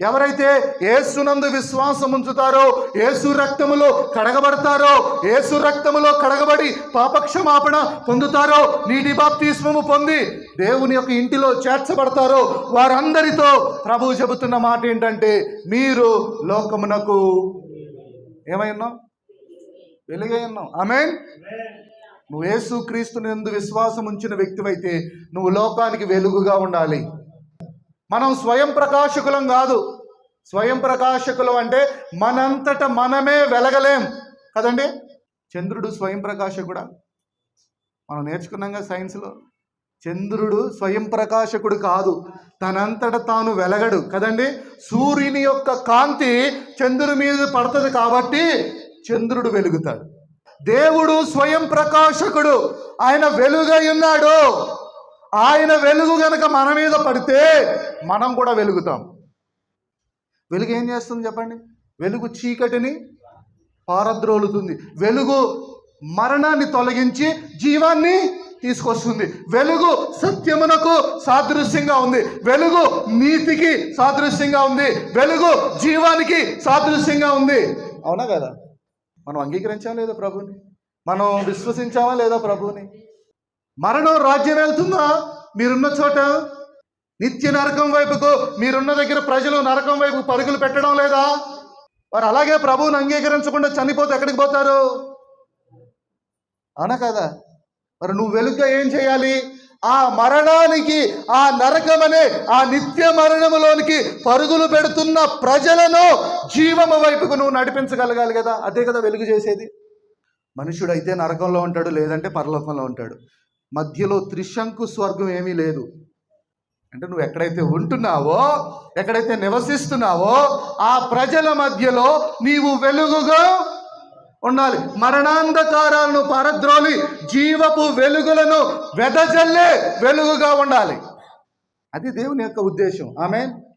ఎవరైతే యేసునందు విశ్వాసం ఉంచుతారో, యేసు రక్తములో కడగబడతారో, యేసు రక్తములో కడగబడి పాపక్షమాపణ పొందుతారో, నీటి బాప్తిస్మము పొంది దేవుని యొక్క ఇంటిలో చేర్చబడతారో, వారందరితో ప్రభువు చెబుతున్న మాట ఏంటంటే, మీరు లోకమునకు ఏమై ఉన్నావు? వెలుగై ఉన్నావు. ఆమేన్. నువ్వు యేసు క్రీస్తునందు విశ్వాసం ఉంచిన వ్యక్తివైతే నువ్వు లోకానికి వెలుగుగా ఉండాలి. మనం స్వయం ప్రకాశకులం కాదు. స్వయం ప్రకాశకులం అంటే మనంతట మనమే వెలగలేం కదండి. చంద్రుడు స్వయం ప్రకాశకుడా? మనం నేర్చుకున్నాంగా సైన్స్లో. చంద్రుడు స్వయం ప్రకాశకుడు కాదు, తనంతట తాను వెలగడు కదండి. సూర్యుని యొక్క కాంతి చంద్రుడి మీద పడుతుంది కాబట్టి చంద్రుడు వెలుగుతాడు. దేవుడు స్వయం ప్రకాశకుడు, ఆయన వెలుగై ఉన్నాడు. ఆయన వెలుగు గనక మన మీద పడితే మనం కూడా వెలుగుతాం. వెలుగు ఏం చేస్తుంది చెప్పండి? వెలుగు చీకటిని పారద్రోలుతుంది. వెలుగు మరణాన్ని తొలగించి జీవాన్ని తీసుకొస్తుంది. వెలుగు సత్యమునకు సాదృశ్యంగా ఉంది. వెలుగు నీతికి సాదృశ్యంగా ఉంది. వెలుగు జీవానికి సాదృశ్యంగా ఉంది. అవునా కదా? మనం అంగీకరించామా లేదా ప్రభుని? మనం విశ్వసించామా లేదా ప్రభుని? మరణం రాజ్యం వెళ్తుందా? మీరున్న చోట నిత్య నరకం వైపుకు, మీరున్న దగ్గర ప్రజలు నరకం వైపు పరుగులు పెట్టడం లేదా? వారు అలాగే ప్రభువుని అంగీకరించకుండా చనిపోతే ఎక్కడికి పోతారు? అవునా కదా? మరి నువ్వు వెలుగుగా ఏం చేయాలి? ఆ మరణానికి, ఆ నరకం అనే ఆ నిత్య మరణములోనికి పరుగులు పెడుతున్న ప్రజలను జీవము వైపుకు నువ్వు నడిపించగలగాలి కదా. అదే కదా వెలుగు చేసేది. మనుషుడు అయితే నరకంలో ఉంటాడు, లేదంటే పరలోకంలో ఉంటాడు. మధ్యలో త్రిశంకు స్వర్గం ఏమీ లేదు. అంటే నువ్వు ఎక్కడైతే ఉంటున్నావో, ఎక్కడైతే నివసిస్తున్నావో ఆ ప్రజల మధ్యలో నీవు వెలుగుగా ఉండాలి. మరణాంధకారాలను పారద్రోలి జీవపు వెలుగులను వెదజల్లే వెలుగుగా ఉండాలి. అది దేవుని యొక్క ఉద్దేశం. ఆమేన్.